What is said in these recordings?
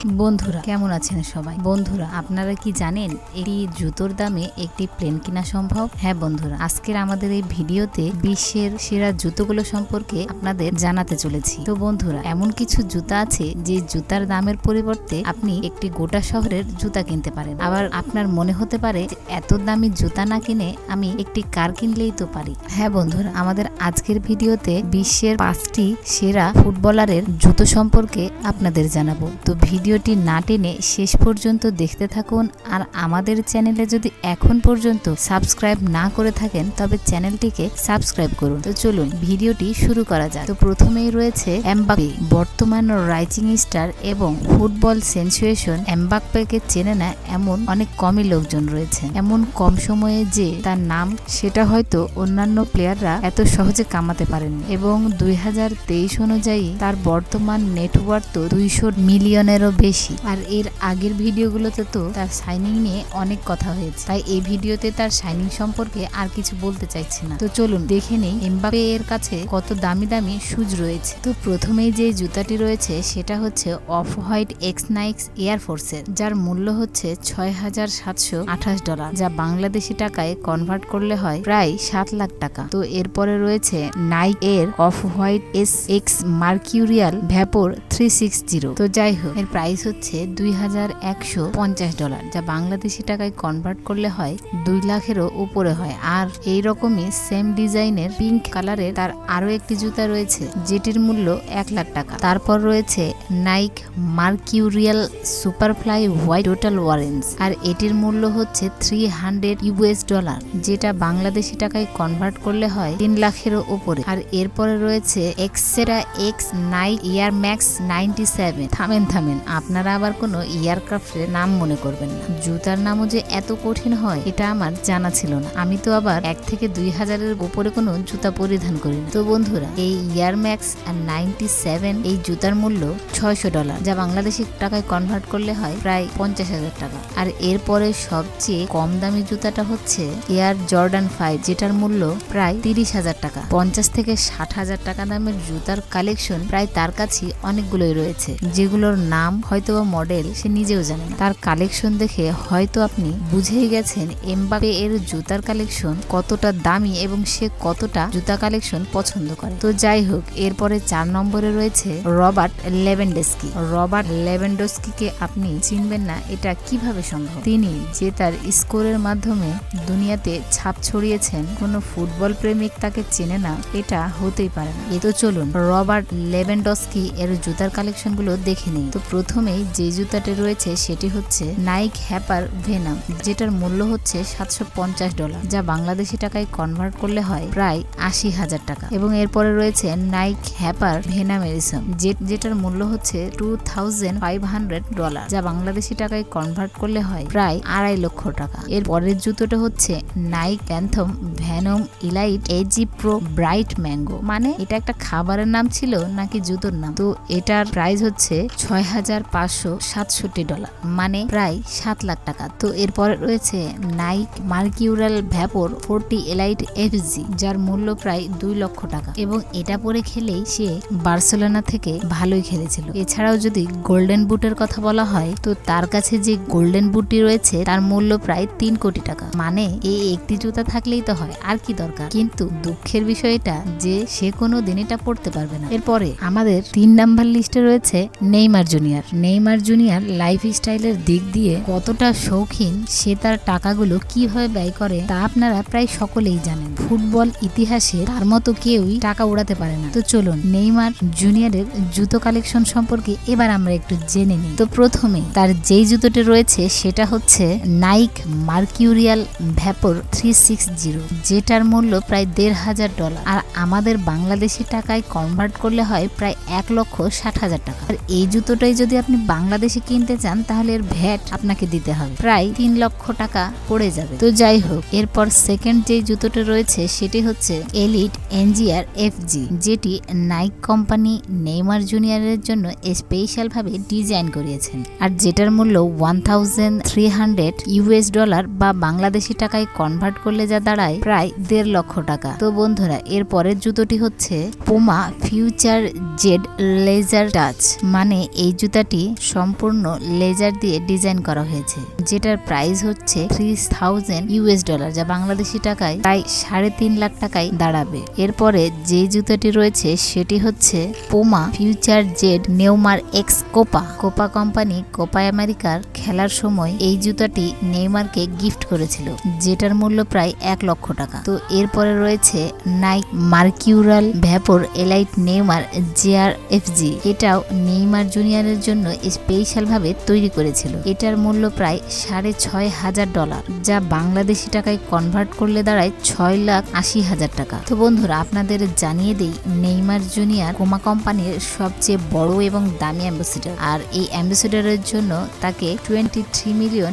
বন্ধুরা কেমন আছেন সবাই? বন্ধুরা আপনারা কি জানেন এই জুতোর দামে একটি প্লেন কিনা সম্ভব? হ্যাঁ বন্ধুরা, আজকের আমাদের এই ভিডিওতে বিশ্বের সেরা জুতোগুলো সম্পর্কে আপনাদের জানাতে চলেছি। তো বন্ধুরা, এমন কিছু জুতা আছে যে জুতার দামের পরিবর্তে আপনি একটি গোটা শহরের জুতা কিনতে পারেন। আবার আপনার মনে হতে পারে এত দামি জুতা না কিনে আমি একটি কার কিনলেই তো পারি। হ্যাঁ বন্ধুরা, আমাদের আজকের ভিডিওতে বিশ্বের 5টি সেরা ফুটবলারের জুতো সম্পর্কে আপনাদের জানাবো। তো ভিডিওটি না টেনে শেষ পর্যন্ত দেখতে থাকুন। আর আমাদের চ্যানেলে যদি এখন পর্যন্ত সাবস্ক্রাইব না করে থাকেন তবে চ্যানেলটিকে সাবস্ক্রাইব করুন। তো চলুন ভিডিওটি শুরু করা যাক। তো প্রথমেই রয়েছে এমবাপ্পে, বর্তমান রাইজিং স্টার এবং ফুটবল সেন্সেশন। এমবাপ্পেকে চেনে না এমন অনেক কমই লোকজন রয়েছে। এমন কম সময়ে যে তার নাম, সেটা হয়তো অন্যান্য প্লেয়াররা এত সহজে কামাতে পারেননি। এবং 2023 অনুযায়ী তার বর্তমান নেটওয়ার্থ তো 200 মিলিয়নেরও বেশি। আর এর আগের ভিডিওগুলোতে তো তার সাইনিং নিয়ে অনেক কথা হয়েছে, তাই এই ভিডিওতে তার সাইনিং সম্পর্কে আর কিছু বলতে চাইছি না। তো চলুন দেখে নেই এমবাপ্পে এর কাছে কত দামি দামি শুজ রয়েছে। তো প্রথমেই যে জুতাটি রয়েছে সেটা হচ্ছে অফ হোয়াইট এক্স নাইক্স এয়ারফোর্সের, যার মূল্য হচ্ছে $6,728, যা বাংলাদেশি টাকায় কনভার্ট করলে হয় প্রায় 7 লাখ টাকা। তো এরপরে রয়েছে নাইক এর off white S X mercurial vapor 360। তো যাই হোক, এর প্রাইস হচ্ছে $2,150, যা বাংলাদেশি টাকায় কনভার্ট করলে হয় 2 লাখেরও উপরে হয়। আর এই রকমই সেম ডিজাইনের পিঙ্ক কালারের তার আরো একটি জুতা রয়েছে যেটির মূল্য 1 লাখ টাকা। তারপর রয়েছে নাইক মার্কিউরিয়াল সুপারফ্লাই হোয়াইট টোটাল ওয়ারেন্স, আর এটির মূল্য হচ্ছে $300, যেটা বাংলাদেশি টাকায় কনভার্ট করলে হয় 3 লাখেরও উপরে। আর এরপরে রয়েছে এক্সেরা এক্স নাইক এয়ার ম্যাক্স 97। থামেন, আপনারা আবার কোনো এয়ারক্রাফটের নাম মনে করবেন না। জুতার নামও যে এত কঠিন হয় এটা আমার জানা ছিল না। আমি তো আবার 1 থেকে 2,000-এর উপরে কোনো জুতা পরিধান করি না। তো বন্ধুরা, এই এয়ার ম্যাক্স 97 এই জুতার মূল্য $600, যা বাংলাদেশি টাকায় কনভার্ট করলে হয় প্রায় 50,000 টাকা। আর এরপরে সবচেয়ে কম দামি জুতাটা হচ্ছে এয়ার জর্ডান 5, যেটার মূল্য প্রায় 30,000 টাকা। 50 থেকে 60,000 টাকা দামের জুতার কালেকশন প্রায় তার কাছে অনেকগুলোই রয়েছে, যেগুলোর নাম হয়তো বা মডেল সে নিজেও জানে না। তার কালেকশন দেখে হয়তো আপনি বুঝেই গেছেন এমবাপ্পে এর জুতার কালেকশন কতটা দামি এবং সে কতটা জুতা কালেকশন পছন্দ করে। তো যাই হোক, এরপরে 4 নম্বরে রয়েছে রবার্ট লেভেনডস্কি। রবার্ট লেভেনডস্কিকে আপনি চিনবেন না এটা কিভাবে সম্ভব? তিনি যে তার স্কোরের মাধ্যমে দুনিয়াতে ছাপ ছড়িয়েছেন, কোনো ফুটবল প্রেমিক তাকে চেনে না এটা হতেই পারে না। তো চলুন রবার্ট লেভেনডস্কি এর জুতার কালেকশন গুলো দেখে নেই। তো প্রথমেই যে জুতাটি রয়েছে সেটি হচ্ছে নাইক হ্যাপার ভেনাম, যেটার মূল্য হচ্ছে $750, যা বাংলাদেশি টাকায় কনভার্ট করলে হয় প্রায় 80,000 টাকা। এবং এরপরে রয়েছে নাইক হ্যাপার ভেনামেরিসম, যেটার মূল্য হচ্ছে $2,500, যা বাংলাদেশি টাকায় কনভার্ট করলে হয় প্রায় 2.5 লক্ষ টাকা। এর পরের জুতোটা হচ্ছে Nike Phantom Venom Elite AG Pro bright mango. মানে এটা একটা খাবারের নাম ছিল নাকি জুতোর নাম? তো এটার প্রাইস হচ্ছে $6,567, মানে প্রায় 7 লাখ টাকা। তো এরপরে রয়েছে নাইক মার্কিউরাল ভ্যাপোর 40 এলাইট এফজি, যার মূল্য প্রায় 2 লক্ষ টাকা। এবং এটা পরে খেলেই সে বার্সেলোনা থেকে ভালোই খেলেছিল। এছাড়াও যদি গোল্ডেন বুটের কথা বলা হয়, তো তার কাছে যে গোল্ডেন বুটটি রয়েছে তার মূল্য প্রায় 3 কোটি টাকা। মানে এই একটি জুতা থাকলেই তো হয়, আর কি দরকার? কিন্তু দুঃখের বিষয় এটা যে সে কোনো দিন এটা পড়তে পারবে না। এরপরে আমাদের 3 নাম্বার লিস্টে রয়েছে Neymar junior. Neymar junior life স্টাইলের দিক দিয়ে কতটা শৌখিন, সে তার টাকাগুলো কিভাবে ব্যয় করে তা আপনারা প্রায় সকলেই জানেন। ফুটবল ইতিহাসে তার মতো কেউই টাকা উড়াতে পারে না। তো চলুন নেইমার জুনিয়রের জুতো কালেকশন সম্পর্কে এবার আমরা একটু জেনে নিই। তো প্রথমে তার যেই জুতোটি রয়েছে সেটা হচ্ছে নাইক মার্কিউরিয়াল ভ্যাপোর 360, যেটার মূল্য প্রায় $1,500, আর আমাদের বাংলাদেশি টাকায় কনভার্ট করলে হয় প্রায় 1,60,000 টাকা। আর এই জুতোটাই যদি আপনি বাংলাদেশে কিনতে চান তাহলে এর ভ্যাট আপনাকে দিতে হবে, প্রায় 3 লক্ষ টাকা পড়ে যাবে। তো যাই হোক, এরপর সেকেন্ড যে জুতোটা রয়েছে সেটি হচ্ছে এলিট এনজিআর এফজি, যেটি নাইক কোম্পানি নেইমার জুনিয়রের জন্য স্পেশাল ভাবে ডিজাইন করিয়েছেন, আর যেটার মূল্য $1,300 বা বাংলাদেশি টাকায় কনভার্ট করলে যা দাঁড়ায় প্রায় 1.5 লক্ষ টাকা। তো বন্ধুরা, এর পরের জুতোটি হচ্ছে Puma Future Z laser laser touch, মানে এই জুতাটি সম্পূর্ণ লেজার দিয়ে ডিজাইন করা হয়েছে, যেটার প্রাইস হচ্ছে $3000, যা বাংলাদেশি টাকায় প্রায় 3.5 লাখ টাকায় দাঁড়াবে। এরপরে যে জুতাটি রয়েছে সেটি হচ্ছে Puma Future Z Neymar x Copa. Copa company Copa আমেরিকার খেলার সময় এই জুতাটি নেইমারকে গিফট করেছিল, যেটার মূল্য প্রায় 1 লক্ষ টাকা। তো এরপরে রয়েছে Nike mercurial vapor elite Neymar JRFG। এটাও নেইমার জুনিয়রের জন্য স্পেশাল ভাবে তৈরি করেছিল। এটার মূল্য প্রায় $6500, যা বাংলাদেশি টাকায় কনভার্ট করলে দাঁড়ায় 6,80,000 টাকা। তো বন্ধুরা, আপনাদের জানিয়ে দেই, নেইমার জুনিয়র কোমা কোম্পানির সবচেয়ে বড় এবং দামি অ্যাম্বাসেডর, আর এই অ্যাম্বাসেডরের জন্য তাকে $23 মিলিয়ন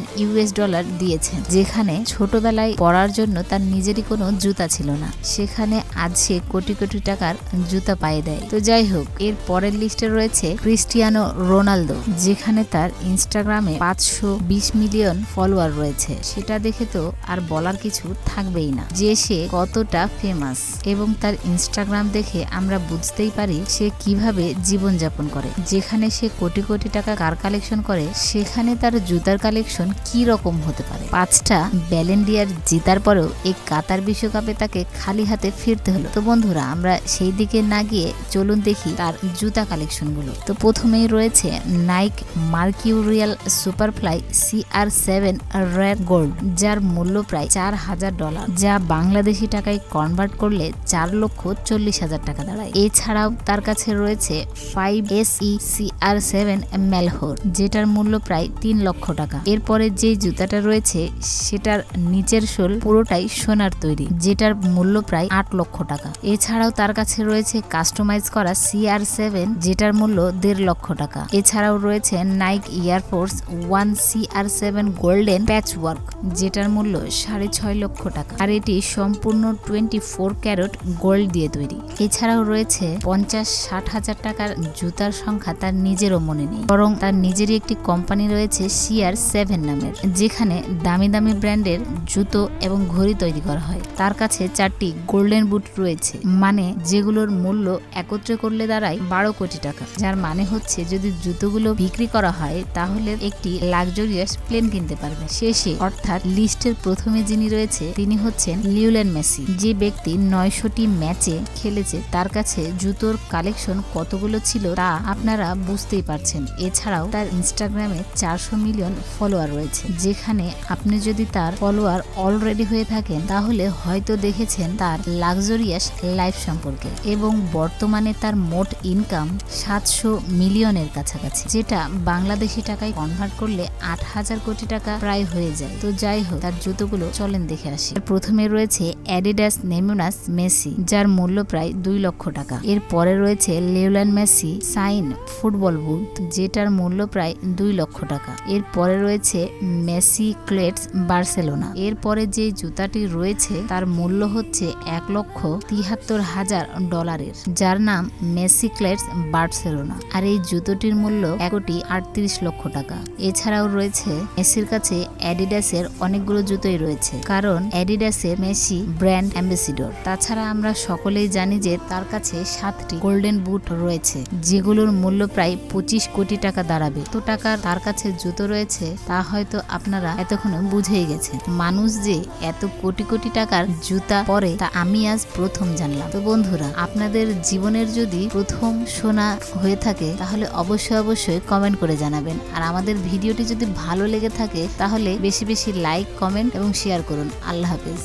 দিয়েছেন। যেখানে ছোটবেলায় পরার জন্য তার নিজেরই কোনো জুতা ছিল না, সেখানে আজ সে কোটি কোটি টাকার জুতা পায়ে দেয়। তো যাই হোক, এর পরের লিস্টে রয়েছে ক্রিস্টিয়ানো রোনালদো, যেখানে তার ইনস্টাগ্রামে 520 মিলিয়ন ফলোয়ার রয়েছে। সেটা দেখে তো আর বলার কিছু থাকবেই না যে সে কতটা ফেমাস, এবং তার ইনস্টাগ্রাম দেখে আমরা বুঝতেই পারি সে কিভাবে জীবনযাপন করে। যেখানে সে কোটি কোটি টাকা কার কালেকশন করে, সেখানে তার জুতার কালেকশন কি রকম হতে পারে। 5টা ব্যালেন ডিয়ার জেতার পরেও এই কাতার বিশ্বকাপে তাকে খালি হাতে ফিরতে হলো। তো বন্ধুরা, আমরা সেই দিকে না গিয়ে চলুন দেখি তার জুতা কালেকশন গুলো। তো প্রথমেই রয়েছে নাইক মার্কিউরিয়াল সুপারফ্লাই CR7 রেড গোল্ড, যার মূল্য প্রায় $4000, যা বাংলাদেশি টাকায় কনভার্ট করলে 4,40,000 টাকা দাঁড়ায়। এছাড়াও তার কাছে রয়েছে 5SE CR7 ম্যালহোর, যেটার মূল্য প্রায় 3 লক্ষ টাকা। এরপরে যে জুতাটা রয়েছে সেটার নিচের সোল পুরোটাই সোনার তৈরি, যেটার মূল্য প্রায় 8 লক্ষ টাকা। এছাড়াও তার কাছে রয়েছে কাস্টমাইজ করা CR7, যেটার মূল্য 1.5 লক্ষ টাকা। এছাড়াও রয়েছে Nike Air Force 1 CR7 golden patch work, যেটার মূল্য 6.5 লক্ষ টাকা, আর এটি সম্পূর্ণ 24 ক্যারেট গোল্ড দিয়ে তৈরি। এছাড়াও রয়েছে 50-60 হাজার টাকার জুতার সংখ্যা তার নিজেরও মনে নেই, বরং তার নিজেরই একটি কোম্পানি রয়েছে CR7 নামের, যেখানে দামি দামি ব্র্যান্ডের জুতো এবং ঘড়ি তৈরি করা হয়। তার কাছে 4টি গোল্ডেন বুট রয়েছে, মানে যেগুলোর মূল্য একত্রে করলে দাঁড়ায় 12 কোটি টাকা, যার মানে হচ্ছে যদি জুতোগুলো বিক্রি করা হয় তাহলে একটি লাক্সারিয়াস প্লেন কিনতে পারবে। শেষে অর্থাৎ লিস্টের প্রথমে যিনি রয়েছে তিনি হচ্ছেন লিওনেল মেসি। যে ব্যক্তি 900টি ম্যাচে খেলেছে, তার কাছে জুতোর কালেকশন কতগুলো ছিল তা আপনারা বুঝতেই পারছেন। এছাড়াও তার ইনস্টাগ্রামে 400 মিলিয়ন ফলোয়ার রয়েছে, যেখানে আপনি যদি তার ফলোয়ার অলরেডি হয়ে থাকেন তাহলে হয়তো দেখেছেন তার লাক্সারিয়াস লাইফ সম্পর্কে, এবং বর্তমানে তার মোট ইনকাম 700 মিলিয়নের কাছাকাছি, যেটা বাংলাদেশি টাকায় কনভার্ট করলে 8,000 কোটি টাকা প্রায় হয়ে যায়। তো যাই হোক, তার জুতোগুলো চলেন দেখে আসি। প্রথমে রয়েছে অ্যাডিডাস নেইমার মেসি, যার মূল্য প্রায় 2 লক্ষ টাকা। এর পরে রয়েছে Lionel Messi sign football boot, যেটার মূল্য প্রায় 2 লক্ষ টাকা। এর পরে রয়েছে মেসি ক্লেটস বার্সেলোনা। এর পরে যে জুতাটি রয়েছে তার মূল্য হচ্ছে $1,73,000, যার নাম মেসি ক্লেটস বার্সেলোনা, আর এই জুতোটির মূল্য 1,38 লক্ষ টাকা। এছাড়াও রয়েছে মেসির কাছে অ্যাডিডাসের অনেকগুলো জুতোই রয়েছে, কারণ অ্যাডিডাসের মেসি ব্র্যান্ড অ্যাম্বাসেডর। তাছাড়া আমরা সকলেই জানি যে তার কাছে 7টি গোল্ডেন বুট রয়েছে, যেগুলোর মূল্য প্রায় 25 কোটি টাকা দাঁড়াবে। তো টাকার তার কাছে জুতো রয়েছে তা হয়তো আপনারা এতক্ষণে বুঝেই গেছেন। মানুষ যে এত কোটি কোটি টাকার জুতা পরে তা আমি আজ প্রথম জানলাম। তো বন্ধুরা, আপনাদের জীবনের যদি প্রথম শোনা হয়ে থাকে তাহলে অবশ্যই কমেন্ট করে জানাবেন, আর আমাদের ভিডিওটি যদি ভালো লেগে থাকে তাহলে বেশি বেশি লাইক, কমেন্ট এবং শেয়ার করুন। আল্লাহ হাফেজ।